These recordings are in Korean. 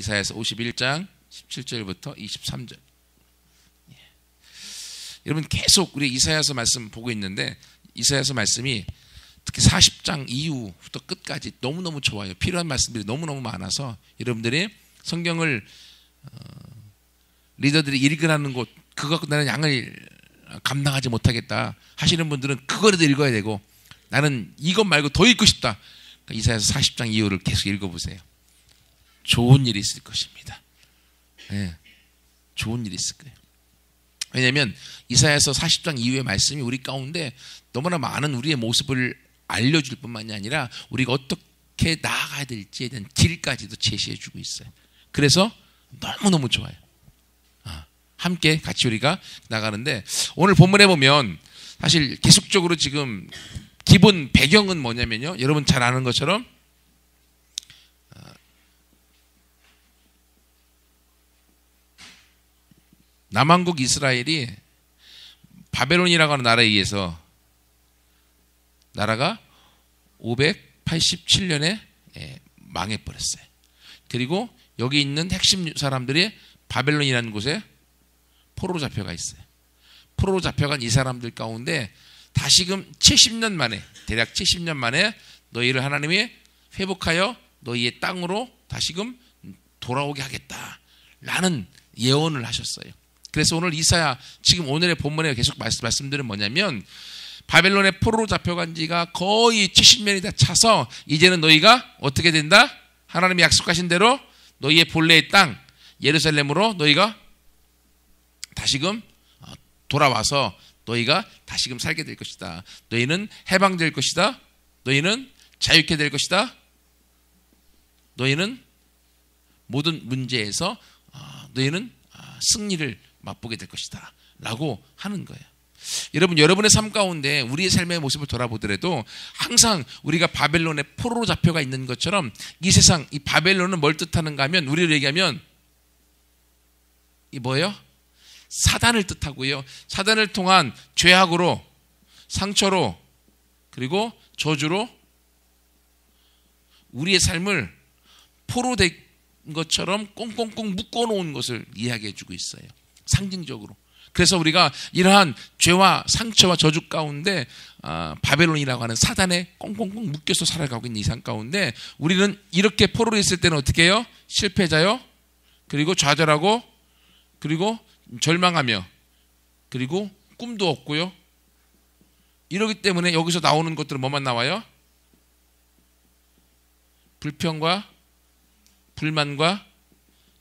이사야서 51장 17절부터 23절. 여러분 계속 우리 이사야서 말씀 보고 있는데 이사야서 말씀이 특히 40장 이후부터 끝까지 너무너무 좋아요. 필요한 말씀들이 너무너무 많아서 여러분들이 성경을 리더들이 읽으라는 곳 그거 갖고 나는 양을 감당하지 못하겠다 하시는 분들은 그거라도 읽어야 되고 나는 이것 말고 더 읽고 싶다. 그러니까 이사야서 40장 이후를 계속 읽어보세요. 좋은 일이 있을 것입니다. 네, 좋은 일이 있을 거예요. 왜냐하면 이사야서 40장 이후의 말씀이 우리 가운데 너무나 많은 우리의 모습을 알려줄 뿐만이 아니라 우리가 어떻게 나아가야 될지에 대한 길까지도 제시해주고 있어요. 그래서 너무너무 좋아요. 함께 같이 우리가 나가는데 오늘 본문에 보면 사실 계속적으로 지금 기본 배경은 뭐냐면요. 여러분 잘 아는 것처럼 남왕국 이스라엘이 바벨론이라고 하는 나라에 의해서 나라가 587년에 망해버렸어요. 그리고 여기 있는 핵심 사람들이 바벨론이라는 곳에 포로로 잡혀가 있어요. 포로로 잡혀간 이 사람들 가운데 다시금 70년 만에 대략 70년 만에 너희를 하나님이 회복하여 너희의 땅으로 다시금 돌아오게 하겠다라는 예언을 하셨어요. 그래서 오늘 이사야 지금 오늘의 본문에 계속 말씀드린 뭐냐면 바벨론의 포로로 잡혀간 지가 거의 70년이 다 차서 이제는 너희가 어떻게 된다? 하나님이 약속하신 대로 너희의 본래의 땅 예루살렘으로 너희가 다시금 돌아와서 너희가 다시금 살게 될 것이다. 너희는 해방될 것이다. 너희는 자유케 될 것이다. 너희는 모든 문제에서 너희는 승리를 맛보게 될 것이다 라고 하는 거예요. 여러분 여러분의 삶 가운데 우리의 삶의 모습을 돌아보더라도 항상 우리가 바벨론의 포로로 잡혀가 있는 것처럼 이 세상 이 바벨론은 뭘 뜻하는가 하면 우리를 얘기하면 이 뭐예요? 사단을 뜻하고요. 사단을 통한 죄악으로 상처로 그리고 저주로 우리의 삶을 포로 된 것처럼 꽁꽁꽁 묶어놓은 것을 이야기해 주고 있어요. 상징적으로. 그래서 우리가 이러한 죄와 상처와 저주 가운데 바벨론이라고 하는 사단에 꽁꽁꽁 묶여서 살아가고 있는 이 삶 가운데 우리는 이렇게 포로로 있을 때는 어떻게 해요? 실패자요. 그리고 좌절하고 그리고 절망하며 그리고 꿈도 없고요. 이러기 때문에 여기서 나오는 것들은 뭐만 나와요? 불평과 불만과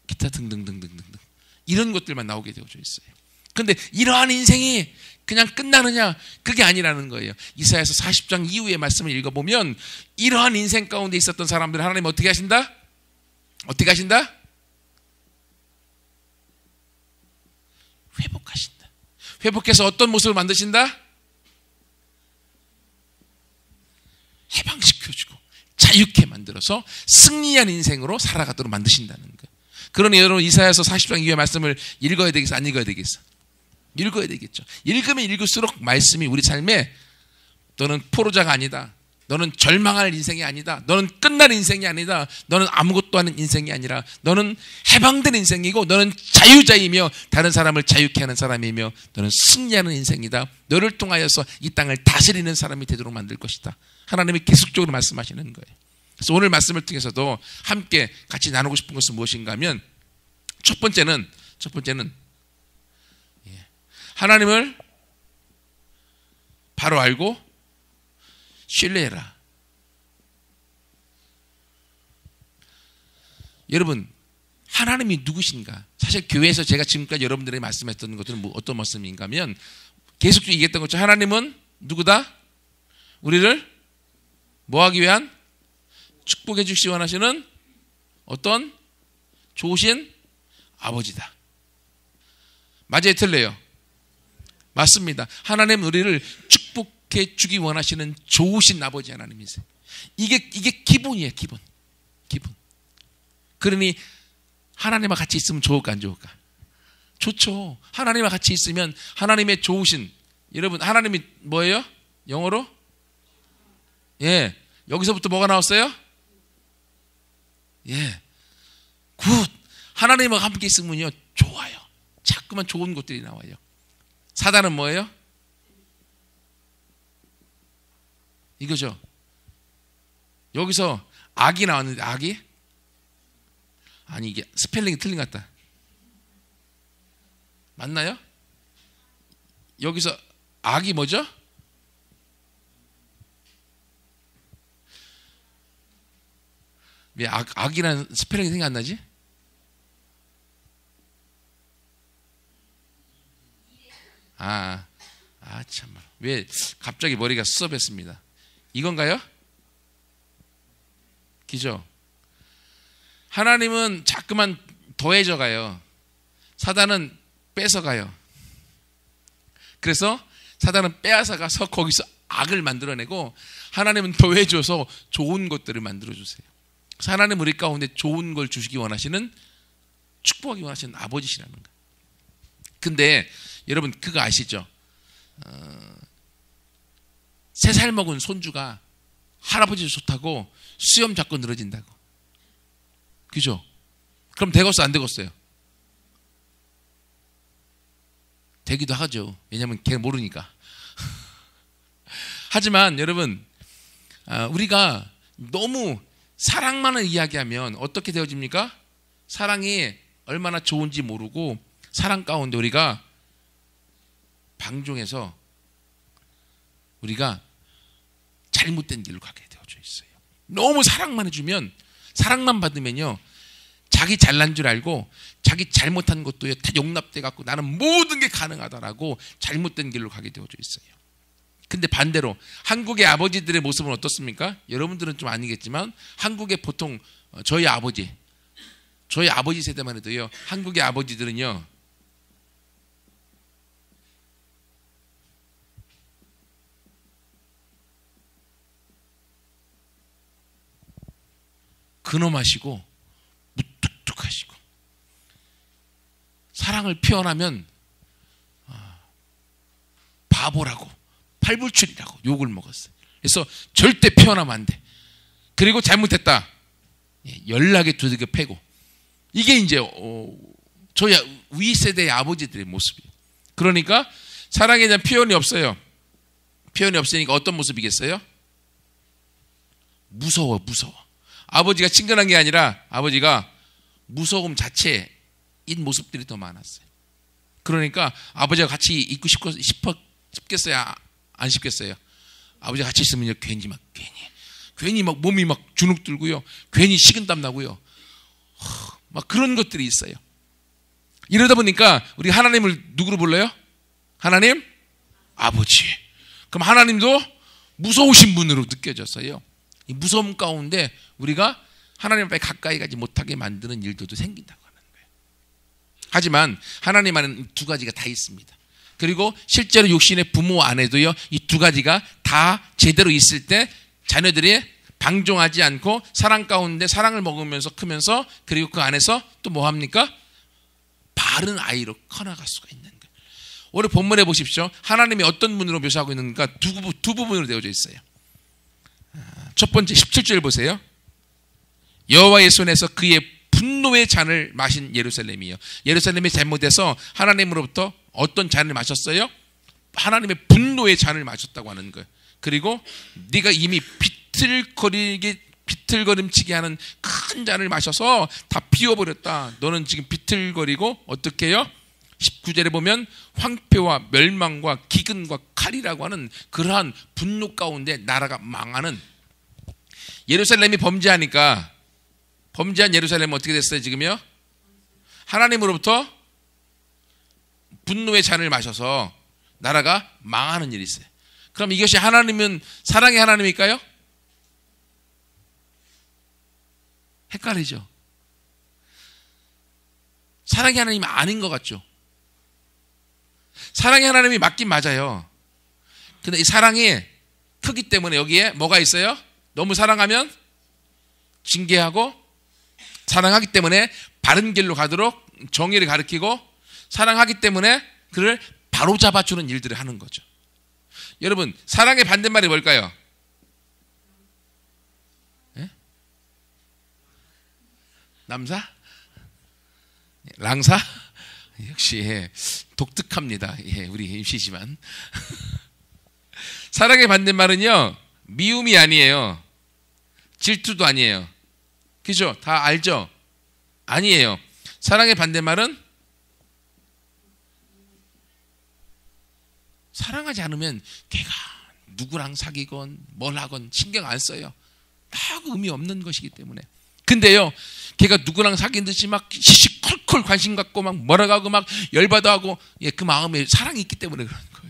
기타 등등등등등 이런 것들만 나오게 되어져 있어요. 그런데 이러한 인생이 그냥 끝나느냐? 그게 아니라는 거예요. 이사야서 40장 이후의 말씀을 읽어보면 이러한 인생 가운데 있었던 사람들 하나님 어떻게 하신다? 어떻게 하신다? 회복하신다. 회복해서 어떤 모습을 만드신다? 해방시켜주고 자유케 만들어서 승리한 인생으로 살아가도록 만드신다는 거예요. 그러니 여러분 이사야서 40장 이후의 말씀을 읽어야 되겠어? 안 읽어야 되겠어? 읽어야 되겠죠. 읽으면 읽을수록 말씀이 우리 삶에 너는 포로자가 아니다. 너는 절망할 인생이 아니다. 너는 끝날 인생이 아니다. 너는 아무것도 하는 인생이 아니라 너는 해방된 인생이고 너는 자유자이며 다른 사람을 자유케 하는 사람이며 너는 승리하는 인생이다. 너를 통하여서 이 땅을 다스리는 사람이 되도록 만들 것이다. 하나님이 계속적으로 말씀하시는 거예요. 그래서 오늘 말씀을 통해서도 함께 같이 나누고 싶은 것은 무엇인가 하면 첫 번째는 하나님을 바로 알고 신뢰해라. 여러분 하나님이 누구신가? 사실 교회에서 제가 지금까지 여러분들에게 말씀했던 것들은 어떤 말씀인가 하면 계속 얘기했던 것처럼 하나님은 누구다? 우리를 뭐하기 위한? 축복해 주시기 원하시는 어떤 좋으신 아버지다. 맞아요? 틀려요? 맞습니다. 하나님은 우리를 축복해 주기 원하시는 좋으신 아버지 하나님이세요. 이게 기본이에요. 기본. 그러니 하나님과 같이 있으면 좋을까 안 좋을까? 좋죠. 하나님과 같이 있으면 하나님의 좋으신, 여러분 하나님이 뭐예요? 영어로? 예. 여기서부터 뭐가 나왔어요? 예. 굿. 하나님과 함께 있으면요 좋아요. 자꾸만 좋은 것들이 나와요. 사단은 뭐예요? 이거죠. 여기서 악이 나왔는데 악이? 아니 이게 스펠링이 틀린 것 같다. 맞나요? 여기서 악이 뭐죠? 왜 악이라는 스펠링이 생각 안 나지? 참말. 왜 갑자기 머리가 수업했습니다. 이건가요? 기죠? 하나님은 자꾸만 더해져 가요. 사단은 뺏어가요. 그래서 사단은 빼앗아가서 거기서 악을 만들어내고 하나님은 더해줘서 좋은 것들을 만들어주세요. 그래서 하나님은 우리 가운데 좋은 걸 주시기 원하시는, 축복하기 원하시는 아버지시라는 거예요. 근데 여러분 그거 아시죠? 3살 먹은 손주가 할아버지 좋다고 수염 잡고 늘어진다고. 그죠? 그럼 되겠어 안 되겠어요? 되기도 하죠. 왜냐하면 걔 모르니까. 하지만 여러분 우리가 너무 사랑만을 이야기하면 어떻게 되어집니까? 사랑이 얼마나 좋은지 모르고 사랑 가운데 우리가 방종해서 우리가 잘못된 길로 가게 되어져 있어요. 너무 사랑만 해주면, 사랑만 받으면요 자기 잘난 줄 알고 자기 잘못한 것도 다 용납돼 갖고 나는 모든 게 가능하다라고 잘못된 길로 가게 되어져 있어요. 근데 반대로 한국의 아버지들의 모습은 어떻습니까? 여러분들은 좀 아니겠지만 한국의 보통 저희 아버지 세대만 해도요, 한국의 아버지들은요 근엄하시고 무뚝뚝하시고 사랑을 표현하면 바보라고 팔불출이라고 욕을 먹었어요. 그래서 절대 표현하면 안 돼. 그리고 잘못했다 연락에 두들겨 패고. 이게 이제 저희 위 세대의 아버지들의 모습이에요. 그러니까 사랑에 대한 표현이 없어요. 표현이 없으니까 어떤 모습이겠어요? 무서워. 아버지가 친근한 게 아니라 아버지가 무서움 자체인 모습들이 더 많았어요. 그러니까 아버지가 같이 있고 싶겠어요? 안 싶겠어요? 아버지가 같이 있으면요 괜히 막 몸이 막 주눅 들고요, 괜히 식은땀 나고요, 막 그런 것들이 있어요. 이러다 보니까 우리 하나님을 누구로 불러요? 하나님 아버지. 그럼 하나님도 무서우신 분으로 느껴졌어요. 이 무서움 가운데 우리가 하나님 앞에 가까이 가지 못하게 만드는 일들도 생긴다고 하는 거예요. 하지만 하나님 안에는 두 가지가 다 있습니다. 그리고 실제로 육신의 부모 안에도요 이 두 가지가 다 제대로 있을 때 자녀들이 방종하지 않고 사랑 가운데 사랑을 먹으면서 크면서, 그리고 그 안에서 또 뭐 합니까? 바른 아이로 커나갈 수가 있는 거예요. 오늘 본문에 보십시오. 하나님이 어떤 분으로 묘사하고 있는가? 두 부분으로 되어져 있어요. 첫 번째 17절 보세요. 여호와의 손에서 그의 분노의 잔을 마신 예루살렘이요. 예루살렘이 잘못해서 하나님으로부터 어떤 잔을 마셨어요? 하나님의 분노의 잔을 마셨다고 하는 거예요. 그리고 네가 이미 비틀거림치게 하는 큰 잔을 마셔서 다 비워버렸다. 너는 지금 비틀거리고 어떻게 해요? 19절에 보면 황폐와 멸망과 기근과 칼이라고 하는 그러한 분노 가운데 나라가 망하는, 예루살렘이 범죄한 예루살렘은 어떻게 됐어요 지금요? 하나님으로부터 분노의 잔을 마셔서 나라가 망하는 일이 있어요. 그럼 이것이 하나님은 사랑의 하나님일까요? 헷갈리죠? 사랑의 하나님이 아닌 것 같죠? 사랑의 하나님이 맞긴 맞아요. 근데 이 사랑이 크기 때문에 여기에 뭐가 있어요? 너무 사랑하면 징계하고, 사랑하기 때문에 바른 길로 가도록 정의를 가르치고, 사랑하기 때문에 그를 바로잡아주는 일들을 하는 거죠. 여러분 사랑의 반대말이 뭘까요? 남사? 랑사? 역시 독특합니다. 우리 임시지만. 사랑의 반대말은요, 미움이 아니에요. 질투도 아니에요. 그죠? 다 알죠? 아니에요. 사랑의 반대말은 사랑하지 않으면 걔가 누구랑 사귀건 뭘 하건 신경 안 써요. 다 의미 없는 것이기 때문에. 근데요, 걔가 누구랑 사귄 듯이 막 시시콜콜 관심 갖고 막 뭐라고 하고 막 열받아 하고, 그 마음에 사랑이 있기 때문에 그런 거예요.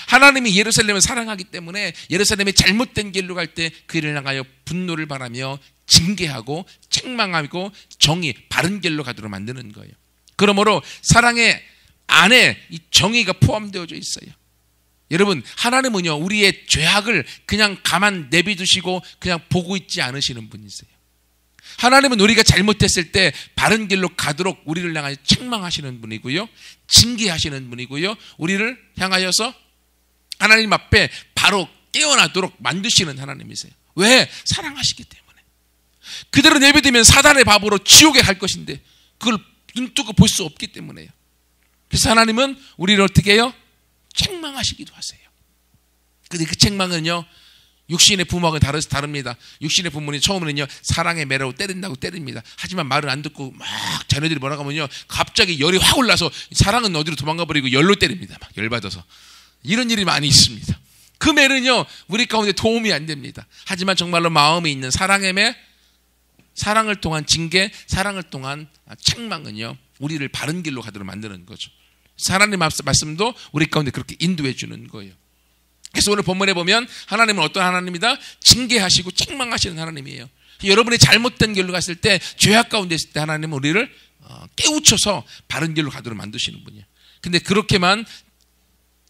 하나님이 예루살렘을 사랑하기 때문에 예루살렘이 잘못된 길로 갈 때 그를 향하여 분노를 바라며 징계하고 책망하고 정의, 바른 길로 가도록 만드는 거예요. 그러므로 사랑의 안에 이 정의가 포함되어져 있어요. 여러분, 하나님은요, 우리의 죄악을 그냥 가만 내비두시고 그냥 보고 있지 않으시는 분이세요. 하나님은 우리가 잘못했을 때 바른 길로 가도록 우리를 향하여 책망하시는 분이고요, 징계하시는 분이고요, 우리를 향하여서 하나님 앞에 바로 깨어나도록 만드시는 하나님이세요. 왜? 사랑하시기 때문에. 그대로 내비두면 사단의 밥으로 지옥에 갈 것인데 그걸 눈뜨고 볼 수 없기 때문에요. 그래서 하나님은 우리를 어떻게 해요? 책망하시기도 하세요. 근데 그 책망은요, 육신의 부모하고는 다릅니다. 육신의 부모는 처음에는요, 사랑의 매라고 때린다고 때립니다. 하지만 말을 안 듣고 막 자녀들이 뭐라고 하면요, 갑자기 열이 확 올라서 사랑은 어디로 도망가 버리고 열로 때립니다. 막 열받아서. 이런 일이 많이 있습니다. 그 매는요, 우리 가운데 도움이 안 됩니다. 하지만 정말로 마음에 있는 사랑의 매, 사랑을 통한 징계, 사랑을 통한 책망은요, 우리를 바른 길로 가도록 만드는 거죠. 하나님 말씀도 우리 가운데 그렇게 인도해 주는 거예요. 그래서 오늘 본문에 보면 하나님은 어떤 하나님이다? 징계하시고 책망하시는 하나님이에요. 여러분이 잘못된 길로 갔을 때, 죄악 가운데 있을 때 하나님은 우리를 깨우쳐서 바른 길로 가도록 만드시는 분이에요. 근데 그렇게만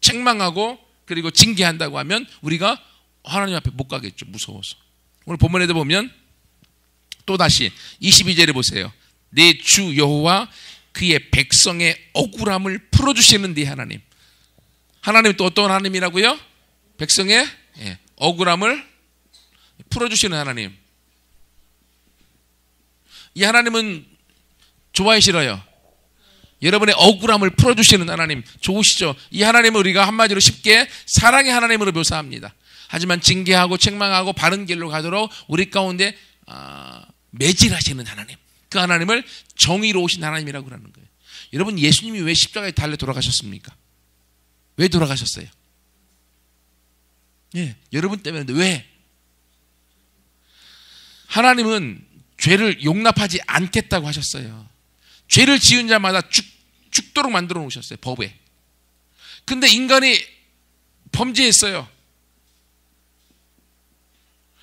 책망하고 그리고 징계한다고 하면 우리가 하나님 앞에 못 가겠죠. 무서워서. 오늘 본문에도 보면 또다시 22절에 보세요. 내 주 여호와 그의 백성의 억울함을 풀어주시는 네 하나님. 하나님은 또 어떤 하나님이라고요? 백성의 억울함을 풀어주시는 하나님. 이 하나님은 좋아해 싫어요? 여러분의 억울함을 풀어주시는 하나님 좋으시죠? 이 하나님은 우리가 한마디로 쉽게 사랑의 하나님으로 묘사합니다. 하지만 징계하고 책망하고 바른 길로 가도록 우리 가운데 매질하시는 하나님, 그 하나님을 정의로 오신 하나님이라고 그러는 거예요. 여러분, 예수님이 왜 십자가에 달려 돌아가셨습니까? 왜 돌아가셨어요? 여러분 때문에. 왜? 하나님은 죄를 용납하지 않겠다고 하셨어요. 죄를 지은 자마다 죽도록 만들어 놓으셨어요, 법에. 근데 인간이 범죄했어요.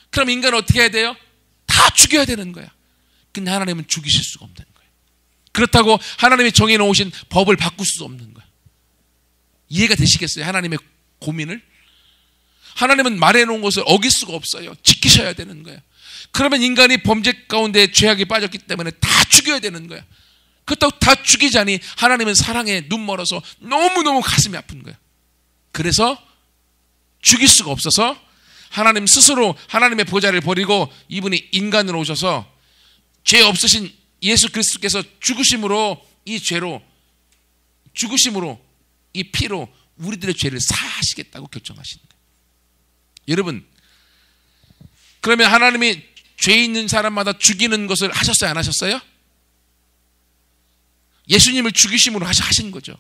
그럼 인간은 어떻게 해야 돼요? 다 죽여야 되는 거야. 근데 하나님은 죽이실 수가 없는 거예요. 그렇다고 하나님이 정해놓으신 법을 바꿀 수 없는 거야. 이해가 되시겠어요? 하나님의 고민을? 하나님은 말해놓은 것을 어길 수가 없어요. 지키셔야 되는 거야. 그러면 인간이 범죄 가운데 죄악에 빠졌기 때문에 다 죽여야 되는 거야. 그렇다고 다 죽이자니 하나님은 사랑에 눈 멀어서 너무너무 가슴이 아픈 거야. 그래서 죽일 수가 없어서 하나님 스스로 하나님의 보좌를 버리고 이분이 인간으로 오셔서 죄 없으신 예수 그리스도께서 죽으심으로 이 죄로, 죽으심으로 이 피로 우리들의 죄를 사하시겠다고 결정하신 거예요. 여러분, 그러면 하나님이 죄 있는 사람마다 죽이는 것을 하셨어요, 안 하셨어요? 예수님을 죽이심으로 하신 거죠.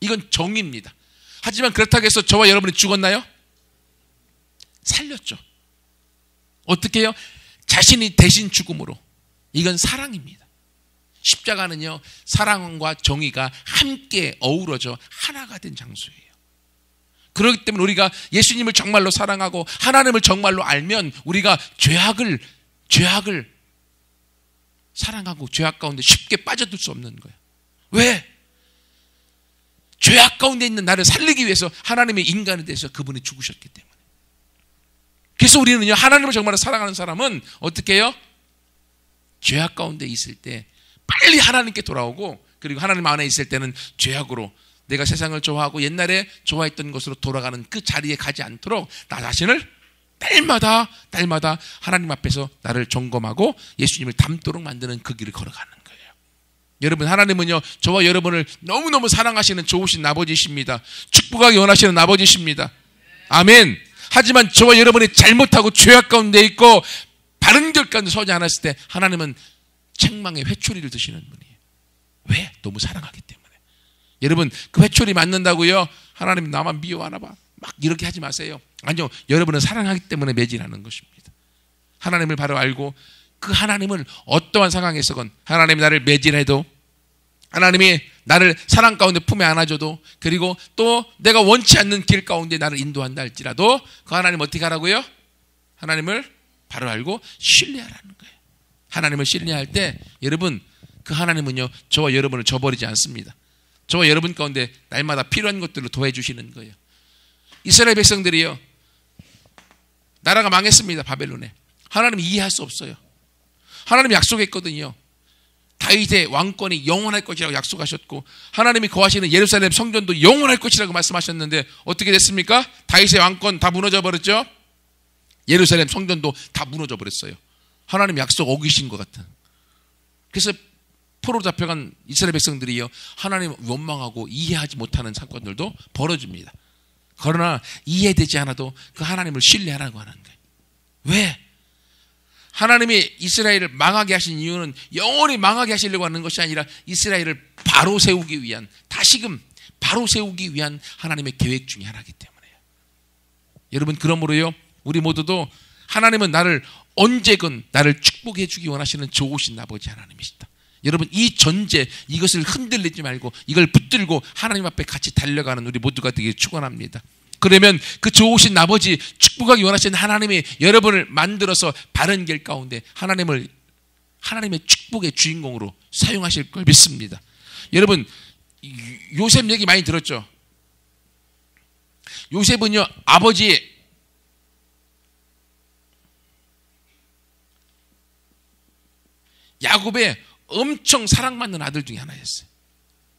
이건 정의입니다. 하지만 그렇다고 해서 저와 여러분이 죽었나요? 살렸죠. 어떻게 해요? 자신이 대신 죽음으로. 이건 사랑입니다. 십자가는요, 사랑과 정의가 함께 어우러져 하나가 된 장소예요. 그렇기 때문에 우리가 예수님을 정말로 사랑하고 하나님을 정말로 알면 우리가 죄악을 사랑하고 죄악 가운데 쉽게 빠져들 수 없는 거예요. 왜? 죄악 가운데 있는 나를 살리기 위해서 하나님의 인간이 돼서 그분이 죽으셨기 때문에. 그래서 우리는요, 하나님을 정말로 사랑하는 사람은 어떻게 해요? 죄악 가운데 있을 때 빨리 하나님께 돌아오고, 그리고 하나님 안에 있을 때는 죄악으로 내가 세상을 좋아하고 옛날에 좋아했던 것으로 돌아가는 그 자리에 가지 않도록 나 자신을 날마다 하나님 앞에서 나를 점검하고 예수님을 닮도록 만드는 그 길을 걸어가는 거예요. 여러분, 하나님은요, 저와 여러분을 너무너무 사랑하시는 좋으신 아버지십니다. 축복하기 원하시는 아버지십니다. 아멘. 하지만 저와 여러분이 잘못하고 죄악 가운데 있고 바른 길 가운데 서지 않았을 때 하나님은 책망의 회초리를 드시는 분이에요. 왜? 너무 사랑하기 때문에. 여러분, 그 회초리 맞는다고요? 하나님 나만 미워하나 봐. 막 이렇게 하지 마세요. 아니요, 여러분은 사랑하기 때문에 매질하는 것입니다. 하나님을 바로 알고 그 하나님을 어떠한 상황에서건 하나님이 나를 매질해도, 하나님이 나를 사랑 가운데 품에 안아줘도, 그리고 또 내가 원치 않는 길 가운데 나를 인도한다 할지라도 그 하나님 어떻게 하라고요? 하나님을 바로 알고 신뢰하라는 거예요. 하나님을 신뢰할 때 여러분, 그 하나님은요, 저와 여러분을 저버리지 않습니다. 저와 여러분 가운데 날마다 필요한 것들을 더해 주시는 거예요. 이스라엘 백성들이요, 나라가 망했습니다. 바벨론에. 하나님이 이해할 수 없어요. 하나님이 약속했거든요. 다윗의 왕권이 영원할 것이라고 약속하셨고, 하나님이 거하시는 예루살렘 성전도 영원할 것이라고 말씀하셨는데 어떻게 됐습니까? 다윗의 왕권 다 무너져 버렸죠. 예루살렘 성전도 다 무너져 버렸어요. 하나님 약속 어기신 것 같은. 그래서 포로로 잡혀간 이스라엘 백성들이요, 하나님 원망하고 이해하지 못하는 사건들도 벌어집니다. 그러나 이해되지 않아도 그 하나님을 신뢰하라고 하는 거예요. 왜? 하나님이 이스라엘을 망하게 하신 이유는 영원히 망하게 하시려고 하는 것이 아니라 이스라엘을 바로 세우기 위한, 다시금 바로 세우기 위한 하나님의 계획 중에 하나이기 때문에요. 여러분, 그러므로요, 우리 모두도 하나님은 나를 언제건 나를 축복해 주기 원하시는 좋으신 아버지 하나님이시다. 여러분, 이 전제, 이것을 흔들리지 말고 이걸 붙들고 하나님 앞에 같이 달려가는 우리 모두가 되길 축원합니다. 그러면 그 좋으신 아버지, 축복하기 원하시는 하나님이 여러분을 만들어서 바른 길 가운데 하나님의 축복의 주인공으로 사용하실 걸 믿습니다. 여러분, 요셉 얘기 많이 들었죠? 요셉은요, 아버지 야곱의 엄청 사랑받는 아들 중에 하나였어요.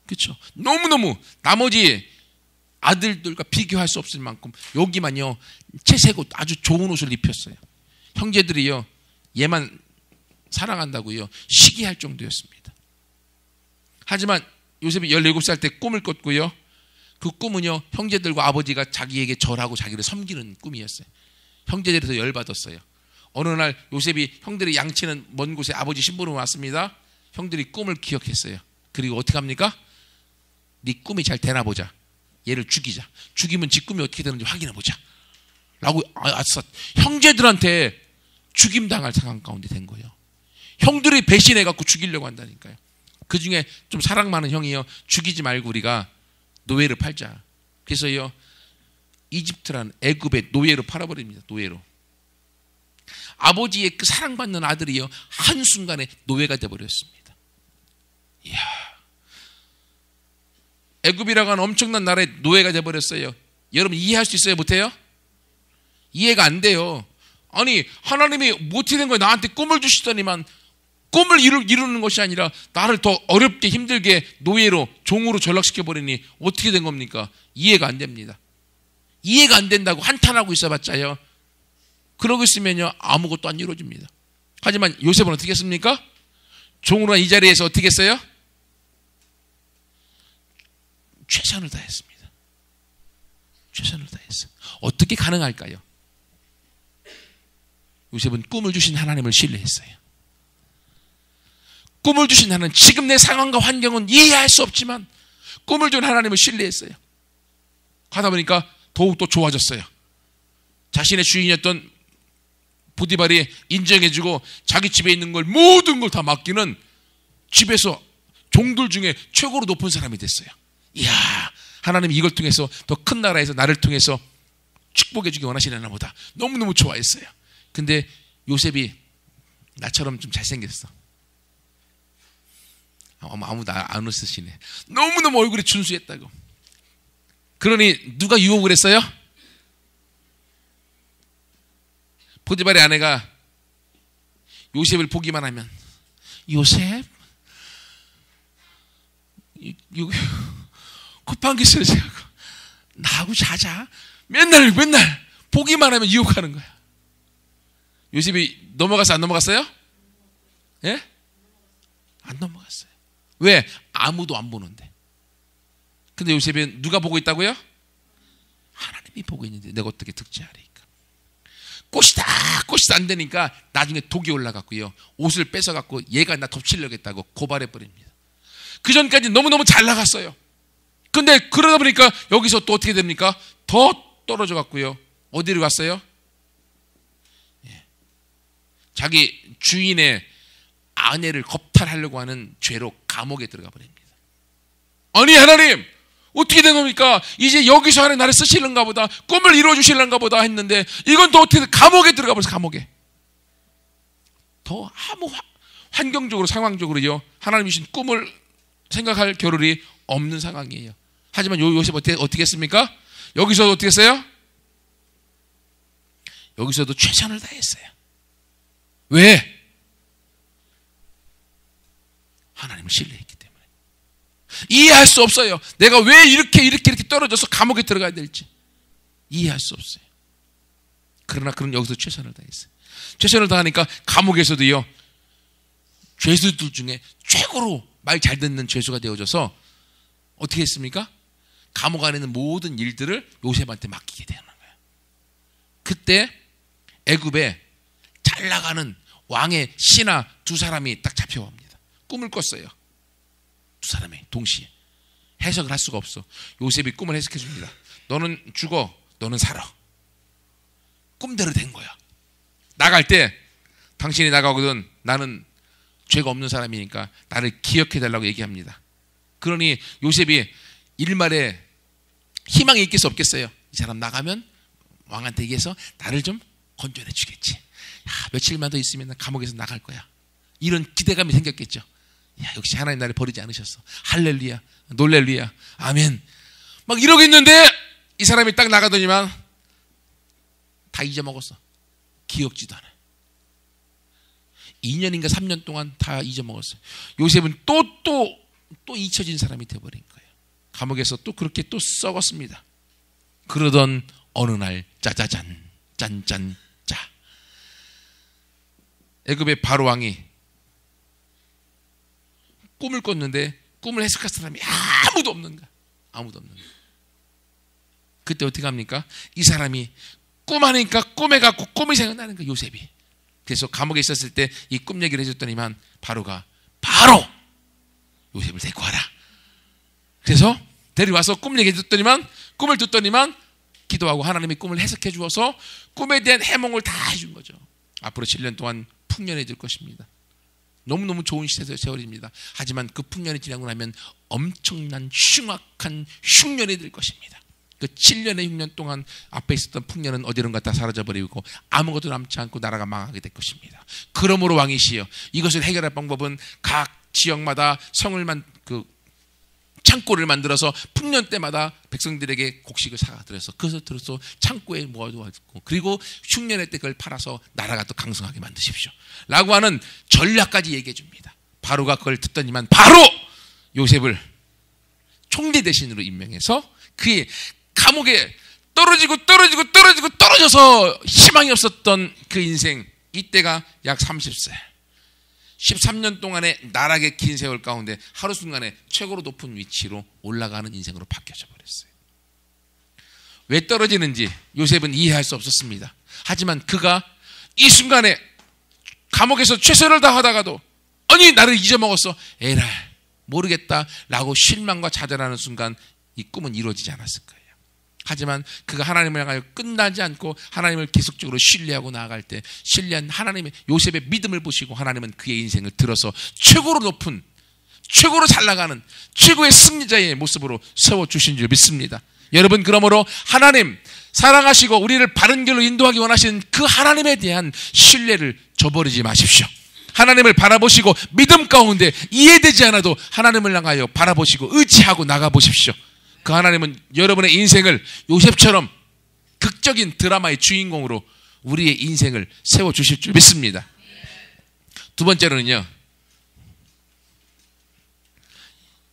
그렇죠? 너무너무 나머지 아들들과 비교할 수 없을 만큼 여기만요, 채색 옷, 아주 좋은 옷을 입혔어요. 형제들이요, 얘만 사랑한다고요 시기할 정도였습니다. 하지만 요셉이 17살 때 꿈을 꿨고요, 그 꿈은요, 형제들과 아버지가 자기에게 절하고 자기를 섬기는 꿈이었어요. 형제들에서 열받았어요. 어느 날 요셉이 형들이 양치는 먼 곳에 아버지 심부름 왔습니다. 형들이 꿈을 기억했어요. 그리고 어떻게 합니까? 네 꿈이 잘 되나 보자. 얘를 죽이자. 죽이면 지 꿈이 어떻게 되는지 확인해 보자. 라고 형제들한테 죽임당할 상황 가운데 된 거예요. 형들이 배신해갖고 죽이려고 한다니까요. 그 중에 좀 사랑 많은 형이요, 죽이지 말고 우리가 노예를 팔자. 그래서요, 이집트라는 애굽의 노예로 팔아버립니다. 노예로. 아버지의 그 사랑받는 아들이요, 한순간에 노예가 되어버렸습니다. 이야, 애굽이라고 하는 엄청난 나라의 노예가 되어버렸어요. 여러분 이해할 수 있어요? 못해요? 이해가 안 돼요. 아니, 하나님이 어떻게 된 거예요? 나한테 꿈을 주시더니만 꿈을 이루는 것이 아니라 나를 더 어렵게 힘들게 노예로, 종으로 전락시켜버리니 어떻게 된 겁니까? 이해가 안 됩니다. 이해가 안 된다고 한탄하고 있어봤자요, 그러고 있으면요, 아무것도 안 이루어집니다. 하지만 요셉은 어떻게 했습니까? 종으로 이 자리에서 어떻게 했어요? 최선을 다했습니다. 최선을 다했어요. 어떻게 가능할까요? 요셉은 꿈을 주신 하나님을 신뢰했어요. 꿈을 주신 하나님, 지금 내 상황과 환경은 이해할 수 없지만 꿈을 준 하나님을 신뢰했어요. 하다 보니까 더욱더 좋아졌어요. 자신의 주인이었던 보디발이 인정해주고 자기 집에 있는 걸 모든 걸 다 맡기는 집에서 종들 중에 최고로 높은 사람이 됐어요. 이야, 하나님이 이걸 통해서 더 큰 나라에서 나를 통해서 축복해주기 원하시려나 보다. 너무너무 좋아했어요. 근데 요셉이 나처럼 좀 잘생겼어. 아무도 안 웃으시네. 너무너무 얼굴이 준수했다고. 그러니 누가 유혹을 했어요? 보디발의 아내가 요셉을 보기만 하면, 요셉? 콧방귀 쓰면서 나하고 자자. 맨날 보기만 하면 유혹하는 거야. 요셉이 넘어갔어요? 안 넘어갔어요? 예? 안 넘어갔어요. 왜? 아무도 안 보는데. 근데 요셉은 누가 보고 있다고요? 하나님이 보고 있는데 내가 어떻게 득제하리까. 꽃이다 안 되니까 나중에 독이 올라갔고요. 옷을 뺏어갖고 얘가 나 덮치려겠다고 고발해버립니다. 그 전까지 너무너무 잘 나갔어요. 근데 그러다 보니까 여기서 또 어떻게 됩니까? 더 떨어져 갔고요. 어디로 갔어요? 예. 자기 주인의 아내를 겁탈하려고 하는 죄로 감옥에 들어가 버립니다. 아니 하나님 어떻게 된 겁니까? 이제 여기서 하나님 나를 쓰시는가 보다, 꿈을 이루어 주시는가 보다 했는데 이건 또 어떻게 감옥에 들어가 버려서 감옥에. 더 아무 환경적으로 상황적으로요 하나님 주신 꿈을 생각할 겨를이 없는 상황이에요. 하지만 요셉 어떻게 했습니까? 여기서도 어떻게 했어요? 여기서도 최선을 다했어요. 왜? 하나님을 신뢰했기 때문에. 이해할 수 없어요. 내가 왜 이렇게 떨어져서 감옥에 들어가야 될지 이해할 수 없어요. 그러나 그는 여기서 최선을 다했어요. 최선을 다하니까 감옥에서도요 죄수들 중에 최고로 말 잘 듣는 죄수가 되어져서 어떻게 했습니까? 감옥 안에 있는 모든 일들을 요셉한테 맡기게 되는 거예요. 그때 애굽에 잘 나가는 왕의 신하 두 사람이 딱 잡혀옵니다. 꿈을 꿨어요. 두 사람이 동시에. 해석을 할 수가 없어. 요셉이 꿈을 해석해 줍니다. 너는 죽어, 너는 살아. 꿈대로 된 거야. 나갈 때 당신이 나가거든 나는 죄가 없는 사람이니까 나를 기억해 달라고 얘기합니다. 그러니 요셉이 일말에 희망이 있겠 수 없겠어요. 이 사람 나가면 왕한테 얘기해서 나를 좀 건져내 주겠지. 야, 며칠만 더 있으면 감옥에서 나갈 거야. 이런 기대감이 생겼겠죠. 야, 역시 하나님 나를 버리지 않으셨어. 할렐루야, 놀렐루야, 아멘. 막 이러고 있는데 이 사람이 딱 나가더니만 다 잊어먹었어. 기억지도 않아. 2년인가 3년 동안 다 잊어먹었어요. 요셉은 또 잊혀진 사람이 되어버린 거예요. 감옥에서 또 그렇게 또 썩었습니다. 그러던 어느 날 짜자잔 짠짠 짜 애굽의 바로 왕이 꿈을 꿨는데 꿈을 해석할 사람이 아무도 없는 거야. 아무도 없는 거야. 그때 어떻게 합니까? 이 사람이 꿈하니까 꿈에 갖고 꿈이 생각나는 거야. 요셉이. 그래서 감옥에 있었을 때 이 꿈 얘기를 해줬더니만 바로가 바로 요셉을 데리고 와라. 그래서 데려와서 꿈 얘기 해줬더니만 꿈을 듣더니만 기도하고 하나님이 꿈을 해석해 주어서 꿈에 대한 해몽을 다 해준 거죠. 앞으로 7년 동안 풍년이 될 것입니다. 너무너무 좋은 세월입니다. 하지만 그 풍년이 지나고 나면 엄청난 흉악한 흉년이 될 것입니다. 그 7년의 흉년 동안 앞에 있었던 풍년은 어디론가 다 사라져버리고 아무것도 남지 않고 나라가 망하게 될 것입니다. 그러므로 왕이시여 이것을 해결할 방법은 각 지역마다 창고를 만들어서 풍년 때마다 백성들에게 곡식을 사들여서 그것을 들어서 창고에 모아두고 그리고 흉년의 때 그걸 팔아서 나라가 또 강성하게 만드십시오 라고 하는 전략까지 얘기해 줍니다. 바로가 그걸 듣더니만 바로 요셉을 총리 대신으로 임명해서 그의 감옥에 떨어져서 희망이 없었던 그 인생, 이때가 약 30세 13년 동안의 나락의 긴 세월 가운데 하루 순간에 최고로 높은 위치로 올라가는 인생으로 바뀌어져 버렸어요. 왜 떨어지는지 요셉은 이해할 수 없었습니다. 하지만 그가 이 순간에 감옥에서 최선을 다하다가도 아니 나를 잊어먹었어 에라이 모르겠다 라고 실망과 좌절하는 순간 이 꿈은 이루어지지 않았을 거예요. 하지만 그가 하나님을 향하여 끝나지 않고 하나님을 계속적으로 신뢰하고 나아갈 때 신뢰한 하나님의 요셉의 믿음을 보시고 하나님은 그의 인생을 들어서 최고로 높은 최고로 잘 나가는 최고의 승리자의 모습으로 세워주신 줄 믿습니다. 여러분 그러므로 하나님 사랑하시고 우리를 바른 길로 인도하기 원하시는 그 하나님에 대한 신뢰를 저버리지 마십시오. 하나님을 바라보시고 믿음 가운데 이해되지 않아도 하나님을 향하여 바라보시고 의지하고 나가보십시오. 그 하나님은 여러분의 인생을 요셉처럼 극적인 드라마의 주인공으로 우리의 인생을 세워주실 줄 믿습니다. 두 번째로는요.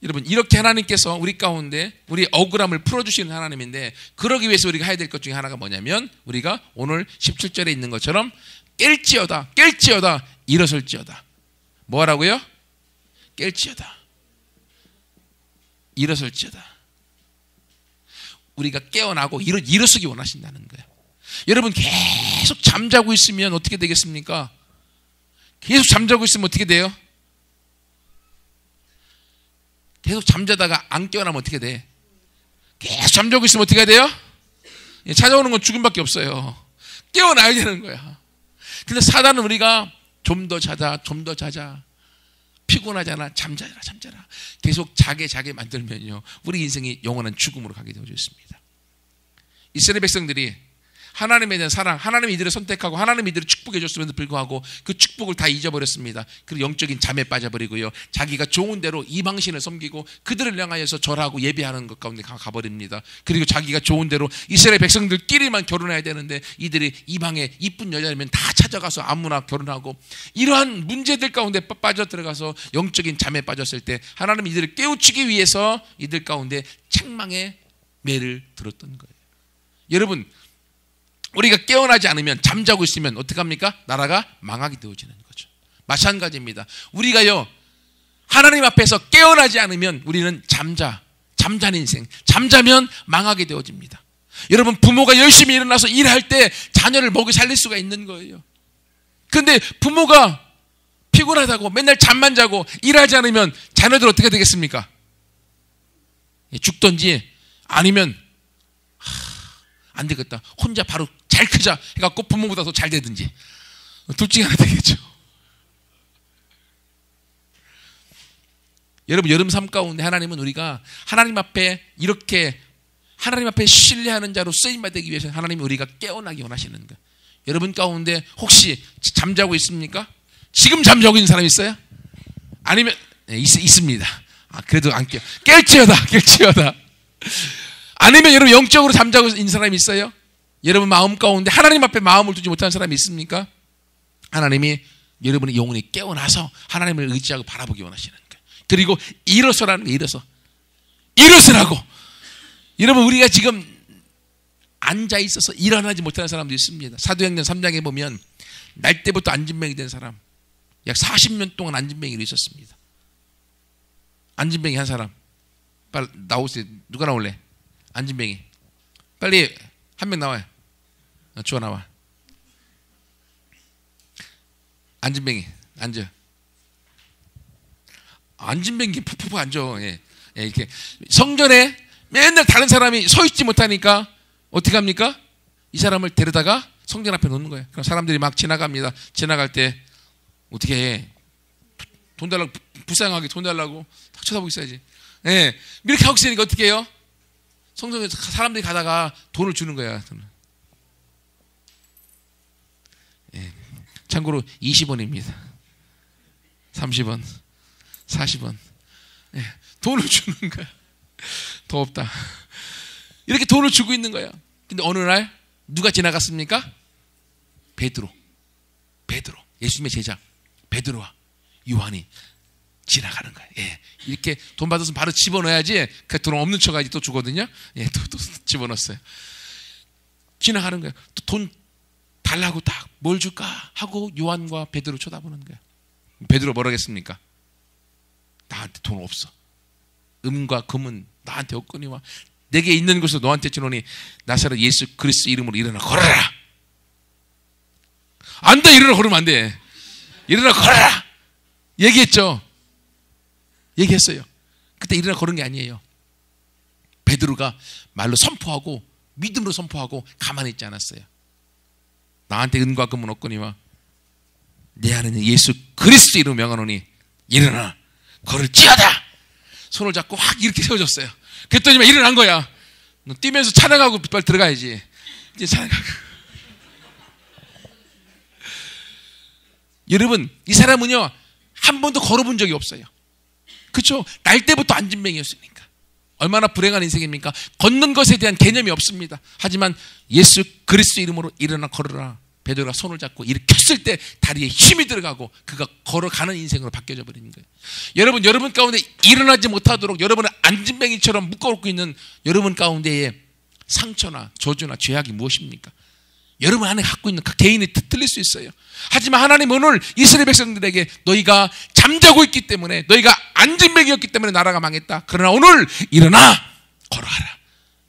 여러분 이렇게 하나님께서 우리 가운데 우리의 억울함을 풀어주시는 하나님인데 그러기 위해서 우리가 해야 될 것 중에 하나가 뭐냐면 우리가 오늘 17절에 있는 것처럼 깰지어다, 깰지어다, 일어설지어다. 뭐라고요? 깰지어다, 일어설지어다. 우리가 깨어나고 일어서기 원하신다는 거예요. 여러분 계속 잠자고 있으면 어떻게 되겠습니까? 계속 잠자고 있으면 어떻게 돼요? 계속 잠자다가 안 깨어나면 어떻게 돼? 계속 잠자고 있으면 어떻게 돼요? 찾아오는 건 죽음밖에 없어요. 깨어나야 되는 거야. 근데 사단은 우리가 좀 더 자자, 좀 더 자자, 피곤하잖아, 잠자라, 잠자라, 계속 자게 만들면요, 우리 인생이 영원한 죽음으로 가게 되어져 있습니다. 이스라엘 백성들이 하나님에 대한 사랑, 하나님이 이들을 선택하고 하나님이 이들을 축복해 줬음에도 불구하고 그 축복을 다 잊어버렸습니다. 그리고 영적인 잠에 빠져버리고요, 자기가 좋은 대로 이방신을 섬기고 그들을 향하여서 절하고 예배하는 것 가운데 가버립니다. 그리고 자기가 좋은 대로 이스라엘 백성들끼리만 결혼해야 되는데 이들이 이방의 이쁜 여자면 다 찾아가서 아무나 결혼하고, 이러한 문제들 가운데 빠져들어가서 영적인 잠에 빠졌을 때 하나님이 이들을 깨우치기 위해서 이들 가운데 책망의 매를 들었던 거예요. 여러분, 우리가 깨어나지 않으면, 잠자고 있으면 어떡합니까? 나라가 망하게 되어지는 거죠. 마찬가지입니다. 우리가요, 하나님 앞에서 깨어나지 않으면 우리는 잠자는 인생, 잠자면 망하게 되어집니다. 여러분, 부모가 열심히 일어나서 일할 때 자녀를 먹이 살릴 수가 있는 거예요. 그런데 부모가 피곤하다고 맨날 잠만 자고 일하지 않으면 자녀들 어떻게 되겠습니까? 죽든지 아니면 안 되겠다, 혼자 바로 잘 크자 해갖고 부모보다 더 잘 되든지, 둘 중에 하나 되겠죠. 여러분, 여름 삶 가운데 하나님은 우리가 하나님 앞에 이렇게 하나님 앞에 신뢰하는 자로 쓰임받기 위해서 하나님이 우리가 깨어나기 원하시는 거예요. 여러분 가운데 혹시 잠자고 있습니까? 지금 잠자고 있는 사람 있어요? 아니면 있습니다. 그래도 안 깰지어다. 아니면 여러분 영적으로 잠자고 있는 사람이 있어요? 여러분 마음 가운데 하나님 앞에 마음을 두지 못하는 사람이 있습니까? 하나님이 여러분의 영혼이 깨어나서 하나님을 의지하고 바라보기 원하시는 거예요. 그리고 일어서라는 거예요. 일어서라고. 여러분, 우리가 지금 앉아 있어서 일어나지 못하는 사람도 있습니다. 사도행전 3장에 보면 날 때부터 안진뱅이 된 사람, 약 40년 동안 안진뱅이로 있었습니다. 안진뱅이 한 사람 빨리 나오세요. 누가 나올래? 안진뱅이 빨리 한 명 나와요. 주워 나와. 안진뱅이 앉아. 안진뱅이 푹푹 앉아. 이렇게 성전에 맨날 다른 사람이 서 있지 못하니까 어떻게 합니까? 이 사람을 데려다가 성전 앞에 놓는 거예요. 그럼 사람들이 막 지나갑니다. 지나갈 때 어떻게 해? 돈 달라고, 불쌍하게 돈 달라고 딱 쳐다보고 있어야지. 이렇게 하고 있으니까 어떻게 해요? 성전에 사람들이 가다가 돈을 주는 거야. 참고로 20원입니다. 30원, 40원. 돈을 주는 거야. 더 없다. 이렇게 돈을 주고 있는 거야. 근데 어느 날 누가 지나갔습니까? 베드로, 예수님의 제자 베드로와 요한이 지나가는 거예요. 이렇게 돈 받았으면 바로 집어넣어야지. 그 돈 없는 척하지 또 주거든요. 또 집어넣었어요. 지나가는 거예요. 또 돈 달라고 딱 뭘 줄까 하고 요한과 베드로 쳐다보는 거예요. 베드로 뭐라 했습니까? 나한테 돈 없어. 음과 금은 나한테 없거니와 내게 있는 것을 너한테 주노니 나사렛 예수 그리스도 이름으로 일어나 걸어라. 안 돼, 일어나 걸으면 안 돼. 일어나 걸어라. 얘기했어요. 그때 일어나 걸은 게 아니에요. 베드로가 말로 선포하고 믿음으로 선포하고 가만히 있지 않았어요. 나한테 은과 금은 없거니와 내 안에 있는 예수 그리스도 이름으로 명하노니 일어나 걸을지어다. 손을 잡고 확 이렇게 세워줬어요. 그랬더니 일어난 거야. 너 뛰면서 찬양하고 빨리 들어가야지. 이제 찬양하고. 여러분, 이 사람은요 한 번도 걸어본 적이 없어요. 그렇죠? 날 때부터 안진뱅이였으니까. 얼마나 불행한 인생입니까? 걷는 것에 대한 개념이 없습니다. 하지만 예수 그리스도 이름으로 일어나 걸어라. 베드로가 손을 잡고 일으켰을 때 다리에 힘이 들어가고 그가 걸어가는 인생으로 바뀌어져 버리는 거예요. 여러분 가운데 일어나지 못하도록 여러분은 안진뱅이처럼 묶어놓고 있는 여러분 가운데의 상처나 저주나 죄악이 무엇입니까? 여러분 안에 갖고 있는 그 개인이 틀릴 수 있어요. 하지만 하나님은 오늘 이스라엘 백성들에게 너희가 잠자고 있기 때문에, 너희가 안진뱅이였기 때문에 나라가 망했다. 그러나 오늘 일어나 걸어가라.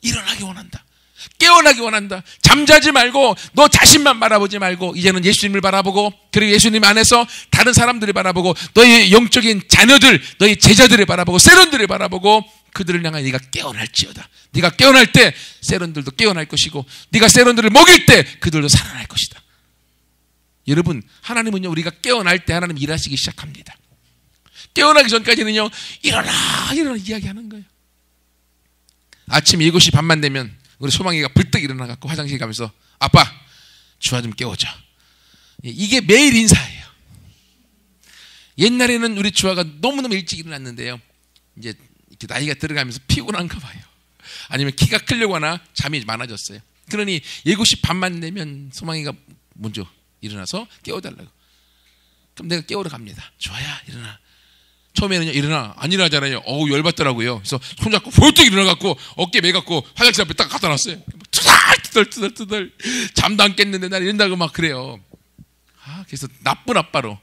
일어나기 원한다. 깨어나기 원한다. 잠자지 말고 너 자신만 바라보지 말고 이제는 예수님을 바라보고, 그리고 예수님 안에서 다른 사람들을 바라보고, 너희 영적인 자녀들, 너희 제자들을 바라보고, 세론들을 바라보고 그들을 향해 네가 깨어날지어다. 네가 깨어날 때 세론들도 깨어날 것이고, 네가 세론들을 먹일 때 그들도 살아날 것이다. 여러분, 하나님은요, 우리가 깨어날 때 하나님 일하시기 시작합니다. 깨어나기 전까지는요, 일어나 이야기하는 거예요. 아침 7시 반만 되면 우리 소망이가 벌떡 일어나갖고 화장실 가면서 아빠, 주아 좀 깨워줘. 이게 매일 인사예요. 옛날에는 우리 주아가 너무너무 일찍 일어났는데요, 이제 이렇게 나이가 들어가면서 피곤한가 봐요. 아니면 키가 크려고 하나 잠이 많아졌어요. 그러니 7시 반만 되면 소망이가 먼저 일어나서 깨워달라고. 그럼 내가 깨우러 갑니다. 주아야, 일어나. 처음에는요, 일어나. 안 일어나잖아요. 어우, 열받더라고요. 그래서 손잡고 벌떡 일어나갖고 어깨 매갖고 화장실 앞에 딱 갖다 놨어요. 투덜 잠도 안 깼는데 날 이런다고 막 그래요. 그래서 나쁜 아빠로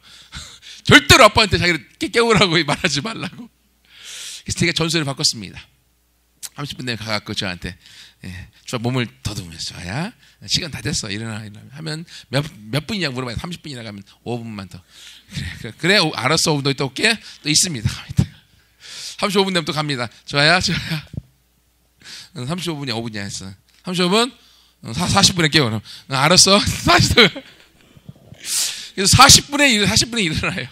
절대로 아빠한테 자기를 깨우라고 말하지 말라고. 그래서 제가 전술을 바꿨습니다. 30분 내에 가갖고 저한테, 저 몸을 더듬으면서, 야, 시간 다 됐어. 일어나. 하면 몇 분이냐고 물어봐요. 30분이나 가면 5분만 더. 그래, 알았어. 5분 더 있다 올게. 또 있습니다. 35분 되면 또 갑니다. 좋아야. 35분이야, 5분이야 했어. 35분? 40분에 깨워. 알았어. 40분. 그래서 40분에 일어나요.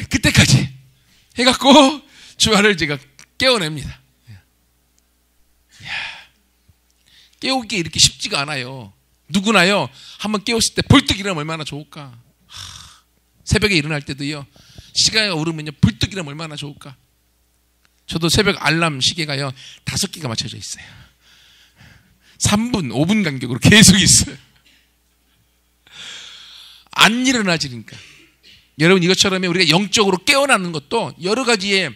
그때까지 해갖고 주아를 제가 깨워냅니다. 깨우기 이렇게 쉽지가 않아요. 누구나요, 한번 깨웠을 때 벌떡 일어나면 얼마나 좋을까. 새벽에 일어날 때도요, 시간이 오르면요, 벌떡 일어나면 얼마나 좋을까. 저도 새벽 알람 시계가요 5개가 맞춰져 있어요. 3분, 5분 간격으로 계속 있어요. 안 일어나지니까. 여러분, 이것처럼 우리가 영적으로 깨어나는 것도 여러 가지의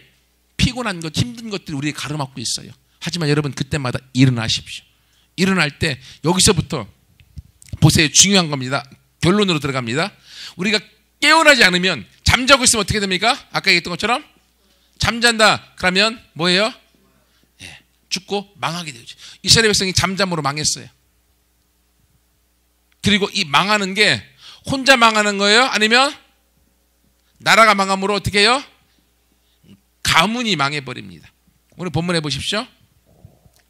피곤한 것, 힘든 것들이 우리에 가로막고 있어요. 하지만 여러분, 그때마다 일어나십시오. 일어날 때 여기서부터 보세요. 중요한 겁니다. 결론으로 들어갑니다. 우리가 깨어나지 않으면, 잠자고 있으면 어떻게 됩니까? 아까 얘기했던 것처럼 잠잔다 그러면 뭐예요? 죽고 망하게 되죠. 이스라엘 백성이 잠잠으로 망했어요. 그리고 이 망하는 게 혼자 망하는 거예요? 아니면 나라가 망함으로 어떻게 해요? 가문이 망해버립니다. 오늘 본문에 보십시오.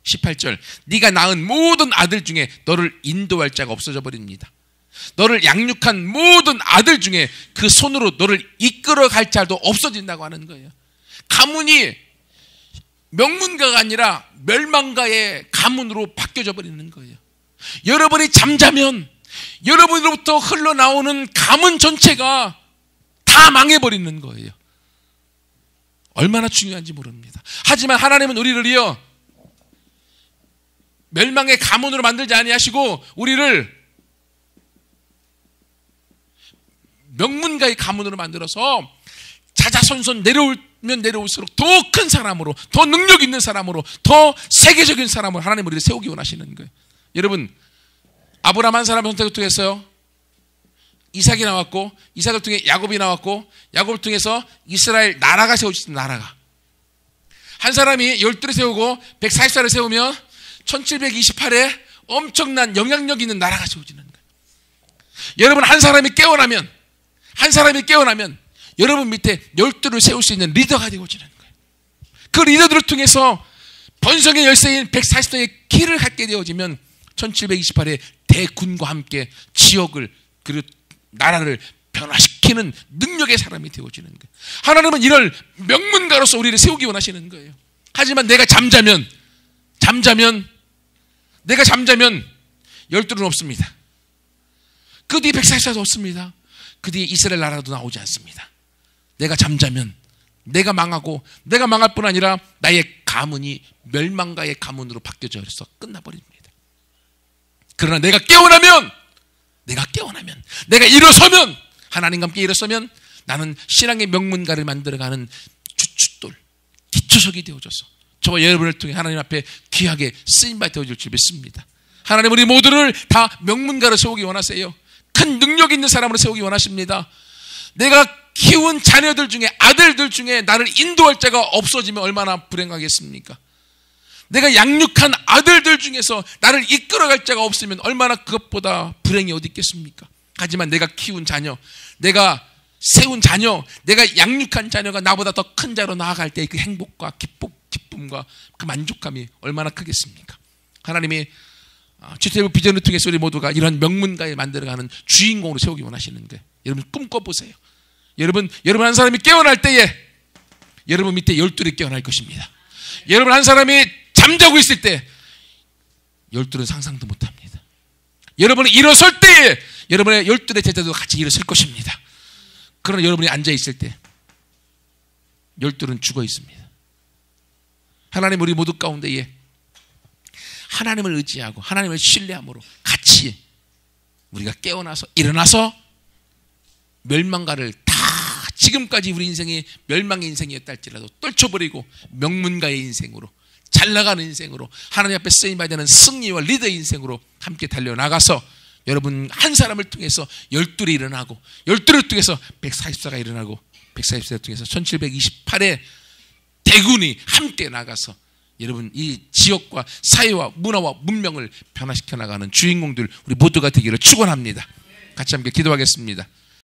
18절, 네가 낳은 모든 아들 중에 너를 인도할 자가 없어져 버립니다. 너를 양육한 모든 아들 중에 그 손으로 너를 이끌어 갈 자도 없어진다고 하는 거예요. 가문이 명문가가 아니라 멸망가의 가문으로 바뀌어져 버리는 거예요. 여러분이 잠자면 여러분으로부터 흘러나오는 가문 전체가 다 망해버리는 거예요. 얼마나 중요한지 모릅니다. 하지만 하나님은 우리를요, 멸망의 가문으로 만들지 아니하시고 우리를 명문가의 가문으로 만들어서 자자손손 내려오면 내려올수록 더 큰 사람으로, 더 능력 있는 사람으로, 더 세계적인 사람으로 하나님 우리를 세우기 원하시는 거예요. 여러분, 아브라함 한 사람을 선택을 통했어요. 이삭이 나왔고, 이삭을 통해 야곱이 나왔고, 야곱을 통해서 이스라엘 나라가 세워졌습니다. 나라가. 한 사람이 12를 세우고 140살을 세우면 1728에 엄청난 영향력 있는 나라가 세워지는 거예요. 여러분, 한 사람이 깨어나면 여러분 밑에 12를 세울 수 있는 리더가 되어지는 거예요. 그 리더들을 통해서 번성의 열쇠인 140성의 키를 갖게 되어지면 1728에 대군과 함께 지역을, 그리고 나라를 변화시키는 능력의 사람이 되어지는 거예요. 하나님은 이럴 명문가로서 우리를 세우기 원하시는 거예요. 하지만 내가 잠자면 12는 없습니다. 그 뒤에 140사도 없습니다. 그 뒤에 이스라엘 나라도 나오지 않습니다. 내가 잠자면 내가 망하고, 내가 망할 뿐 아니라 나의 가문이 멸망가의 가문으로 바뀌어져서 끝나버립니다. 그러나 내가 깨어나면, 내가 일어서면, 하나님과 함께 일어서면 나는 신앙의 명문가를 만들어가는 주춧돌, 기초석이 되어져서 저와 여러분을 통해 하나님 앞에 귀하게 쓰임받아 되어질 줄 믿습니다. 하나님 우리 모두를 다 명문가로 세우기 원하세요. 큰 능력 있는 사람으로 세우기 원하십니다. 내가 키운 자녀들 중에, 아들들 중에 나를 인도할 자가 없어지면 얼마나 불행하겠습니까? 내가 양육한 아들들 중에서 나를 이끌어갈 자가 없으면 얼마나 그것보다 불행이 어디 있겠습니까? 하지만 내가 키운 자녀, 내가 세운 자녀, 내가 양육한 자녀가 나보다 더 큰 자로 나아갈 때 그 행복과 기쁨과 그 만족감이 얼마나 크겠습니까? 하나님이 주택 비전을 통해서 우리 모두가 이런 명문가에 만들어가는 주인공으로 세우기 원하시는데, 여러분 꿈꿔보세요. 여러분 한 사람이 깨어날 때에 여러분 밑에 12이 깨어날 것입니다. 여러분 한 사람이 잠자고 있을 때 12은 상상도 못합니다. 여러분이 일어설 때에 여러분의 12의 제자도 같이 일어설 것입니다. 그러나 여러분이 앉아있을 때 12은 죽어 있습니다. 하나님 우리 모두 가운데에 하나님을 의지하고 하나님을 신뢰함으로 같이 우리가 깨어나서 일어나서 멸망가를 다 지금까지 우리 인생이 멸망의 인생이었다 할지라도 떨쳐버리고 명문가의 인생으로, 잘나가는 인생으로, 하나님 앞에 쓰임받아야 되는 승리와 리더의 인생으로 함께 달려나가서 여러분 한 사람을 통해서 12이 일어나고, 12를 통해서 144가 일어나고, 144를 통해서 1728의 대군이 함께 나가서 여러분 이 지역과 사회와 문화와 문명을 변화시켜 나가는 주인공들 우리 모두가 되기를 축원합니다. 같이 함께 기도하겠습니다.